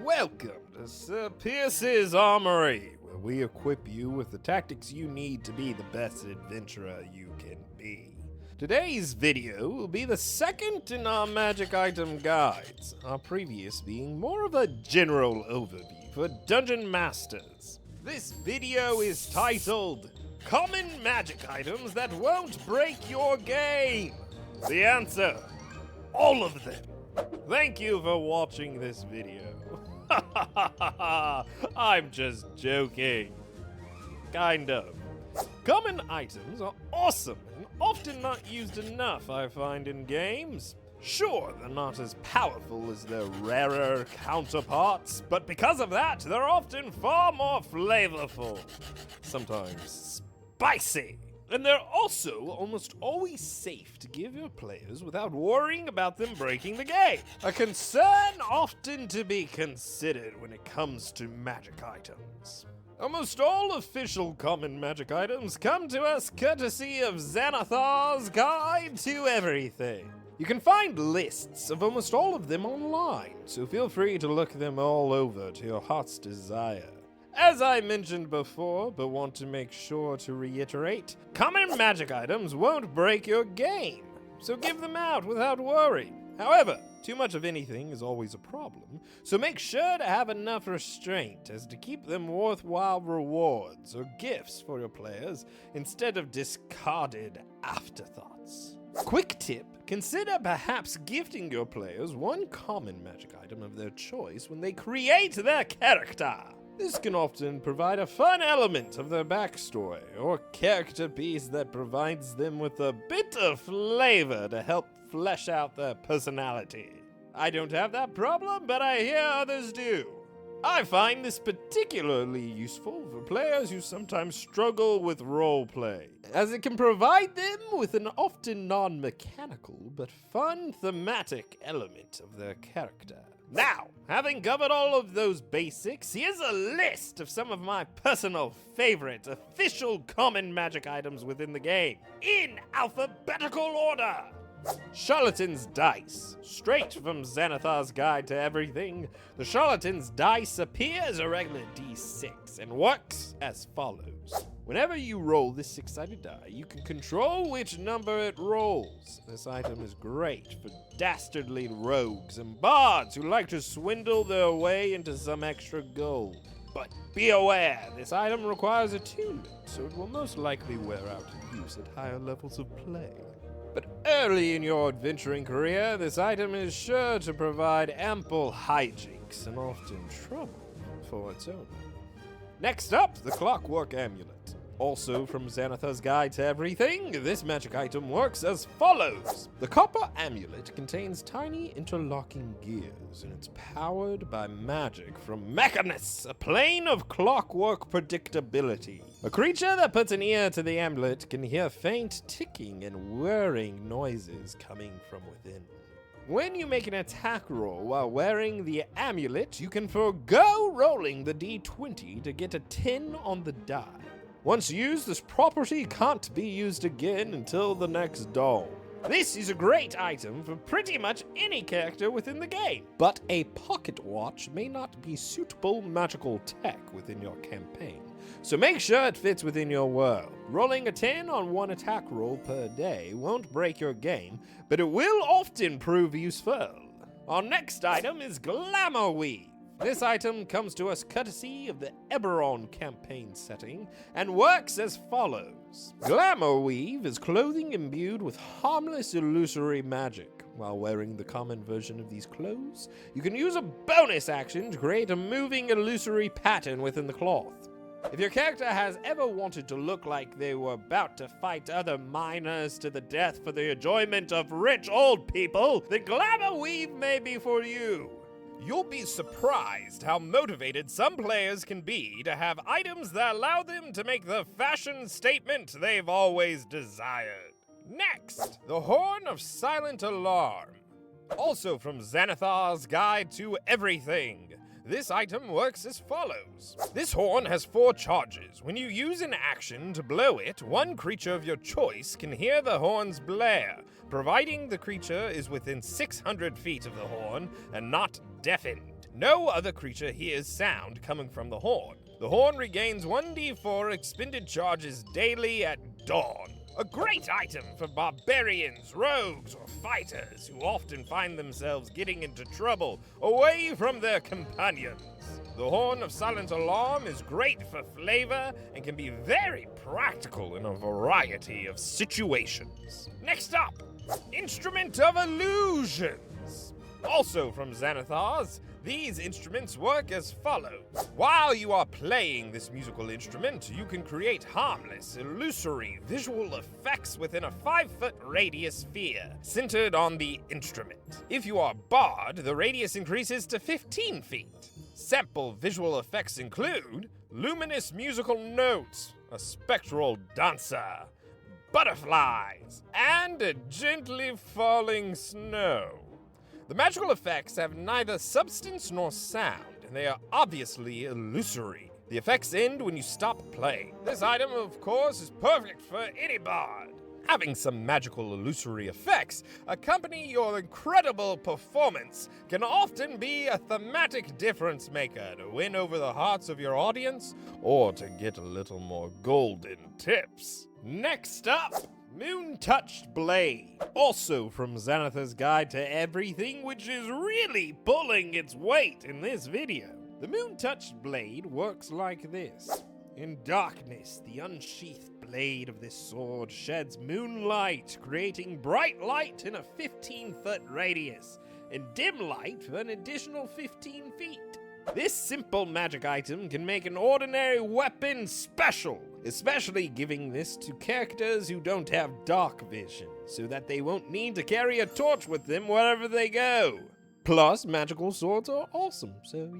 Welcome to Sir Pierce's Armory, where we equip you with the tactics you need to be the best adventurer you can be. Today's video will be the second in our magic item guides, our previous being more of a general overview for Dungeon Masters. This video is titled, Common Magic Items That Won't Break Your Game. The answer, all of them. Thank you for watching this video. I'm just joking. Kind of. Common items are awesome and often not used enough, I find, in games. Sure, they're not as powerful as their rarer counterparts, but because of that, they're often far more flavorful. Sometimes spicy. And they're also almost always safe to give your players without worrying about them breaking the game. A concern often to be considered when it comes to magic items. Almost all official common magic items come to us courtesy of Xanathar's Guide to Everything. You can find lists of almost all of them online, so feel free to look them all over to your heart's desire. As I mentioned before, but want to make sure to reiterate, common magic items won't break your game, so give them out without worry. However, too much of anything is always a problem, so make sure to have enough restraint as to keep them worthwhile rewards or gifts for your players instead of discarded afterthoughts. Quick tip, consider perhaps gifting your players one common magic item of their choice when they create their character. This can often provide a fun element of their backstory, or character piece that provides them with a bit of flavor to help flesh out their personality. I don't have that problem, but I hear others do. I find this particularly useful for players who sometimes struggle with roleplay, as it can provide them with an often non-mechanical but fun thematic element of their character. Now, having covered all of those basics, here's a list of some of my personal favorite official common magic items within the game, in alphabetical order. Charlatan's Dice. Straight from Xanathar's Guide to Everything, the Charlatan's Dice appear as a regular D6 and works as follows. Whenever you roll this six-sided die, you can control which number it rolls. This item is great for dastardly rogues and bards who like to swindle their way into some extra gold. But be aware, this item requires attunement, so it will most likely wear out in use at higher levels of play. But early in your adventuring career, this item is sure to provide ample hijinks and often trouble for its owner. Next up, the Clockwork Amulet. Also from Xanathar's Guide to Everything, this magic item works as follows. The copper amulet contains tiny interlocking gears, and it's powered by magic from Mechanus, a plane of clockwork predictability. A creature that puts an ear to the amulet can hear faint ticking and whirring noises coming from within. When you make an attack roll while wearing the amulet, you can forego rolling the d20 to get a 10 on the die. Once used, this property can't be used again until the next dawn. This is a great item for pretty much any character within the game, but a pocket watch may not be suitable magical tech within your campaign, so make sure it fits within your world. Rolling a 10 on one attack roll per day won't break your game, but it will often prove useful. Our next item is Glamour Weave. This item comes to us courtesy of the Eberron campaign setting and works as follows. Glamour Weave is clothing imbued with harmless illusory magic. While wearing the common version of these clothes, you can use a bonus action to create a moving illusory pattern within the cloth. If your character has ever wanted to look like they were about to fight other miners to the death for the enjoyment of rich old people, then Glamour Weave may be for you. You'll be surprised how motivated some players can be to have items that allow them to make the fashion statement they've always desired. Next, the Horn of Silent Alarm. Also from Xanathar's Guide to Everything. This item works as follows. This horn has 4 charges. When you use an action to blow it, one creature of your choice can hear the horn's blare, providing the creature is within 600 feet of the horn and not deafened. No other creature hears sound coming from the horn. The horn regains 1d4 expended charges daily at dawn. A great item for barbarians, rogues, or fighters who often find themselves getting into trouble away from their companions. The Horn of Silent Alarm is great for flavor and can be very practical in a variety of situations. Next up, Instrument of Illusions. Also from Xanathars, these instruments work as follows. While you are playing this musical instrument, you can create harmless, illusory visual effects within a 5-foot radius sphere, centered on the instrument. If you are Bard, the radius increases to 15 feet. Sample visual effects include luminous musical notes, a spectral dancer, butterflies, and a gently falling snow. The magical effects have neither substance nor sound, and they are obviously illusory. The effects end when you stop playing. This item, of course, is perfect for any bard. Having some magical illusory effects accompany your incredible performance can often be a thematic difference maker to win over the hearts of your audience or to get a little more golden tips. Next up, Moon-Touched Blade, also from Xanathar's Guide to Everything, which is really pulling its weight in this video. The Moon-Touched Blade works like this. In darkness, the unsheathed blade of this sword sheds moonlight, creating bright light in a 15-foot radius, and dim light for an additional 15 feet. This simple magic item can make an ordinary weapon special, especially giving this to characters who don't have dark vision, so that they won't need to carry a torch with them wherever they go. Plus, magical swords are awesome, so,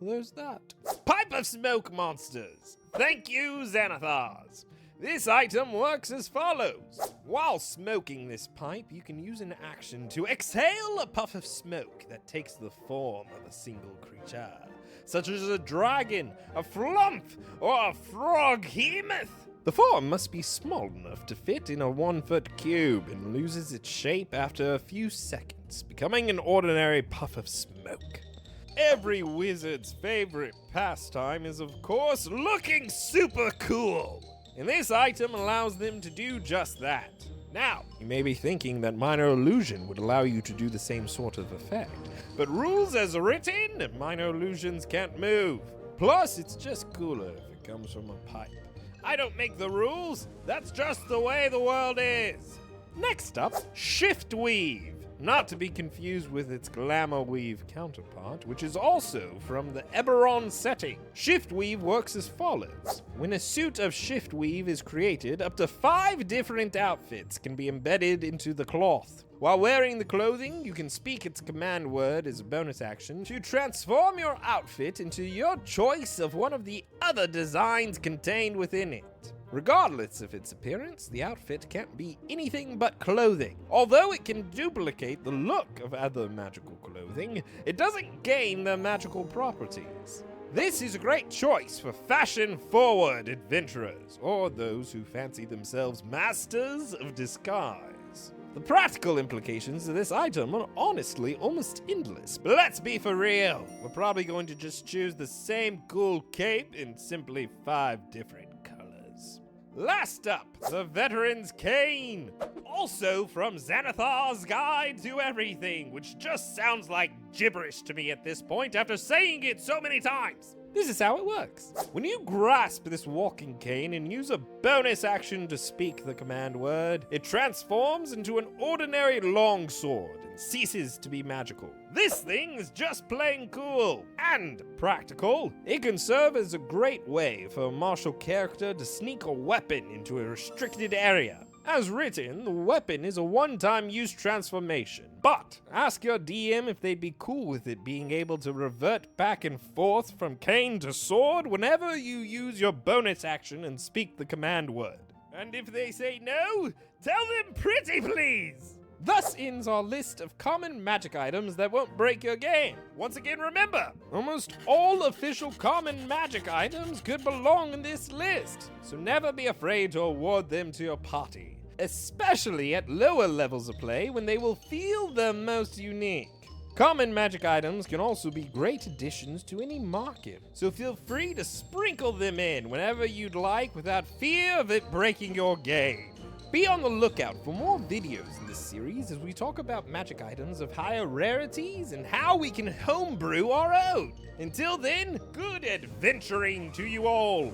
there's that. Pipe of Smoke Monsters. Thank you, Xanathars. This item works as follows. While smoking this pipe, you can use an action to exhale a puff of smoke that takes the form of a single creature, such as a dragon, a flump, or a froghemoth. The form must be small enough to fit in a 1-foot cube and loses its shape after a few seconds, becoming an ordinary puff of smoke. Every wizard's favorite pastime is, of course, looking super cool. And this item allows them to do just that. Now, you may be thinking that Minor Illusion would allow you to do the same sort of effect, but rules as written, Minor Illusions can't move. Plus, it's just cooler if it comes from a pipe. I don't make the rules, that's just the way the world is. Next up, Shift Weave. Not to be confused with its Glamour Weave counterpart, which is also from the Eberron setting. Shift Weave works as follows. When a suit of Shift Weave is created, up to 5 different outfits can be embedded into the cloth. While wearing the clothing, you can speak its command word as a bonus action to transform your outfit into your choice of one of the other designs contained within it. Regardless of its appearance, the outfit can't be anything but clothing. Although it can duplicate the look of other magical clothing, it doesn't gain their magical properties. This is a great choice for fashion-forward adventurers, or those who fancy themselves masters of disguise. The practical implications of this item are honestly almost endless, but let's be for real. We're probably going to just choose the same cool cape in simply 5 different colors. Last up, the Veteran's Cane, also from Xanathar's Guide to Everything, which just sounds like gibberish to me at this point after saying it so many times. This is how it works. When you grasp this walking cane and use a bonus action to speak the command word, it transforms into an ordinary longsword and ceases to be magical. This thing is just plain cool and practical. It can serve as a great way for a martial character to sneak a weapon into a restricted area. As written, the weapon is a one-time use transformation, but ask your DM if they'd be cool with it being able to revert back and forth from cane to sword whenever you use your bonus action and speak the command word. And if they say no, tell them pretty please! Thus ends our list of common magic items that won't break your game. Once again, remember, almost all official common magic items could belong in this list, so never be afraid to award them to your party, especially at lower levels of play when they will feel the most unique. Common magic items can also be great additions to any market, so feel free to sprinkle them in whenever you'd like without fear of it breaking your game. Be on the lookout for more videos in this series as we talk about magic items of higher rarities and how we can homebrew our own. Until then, good adventuring to you all!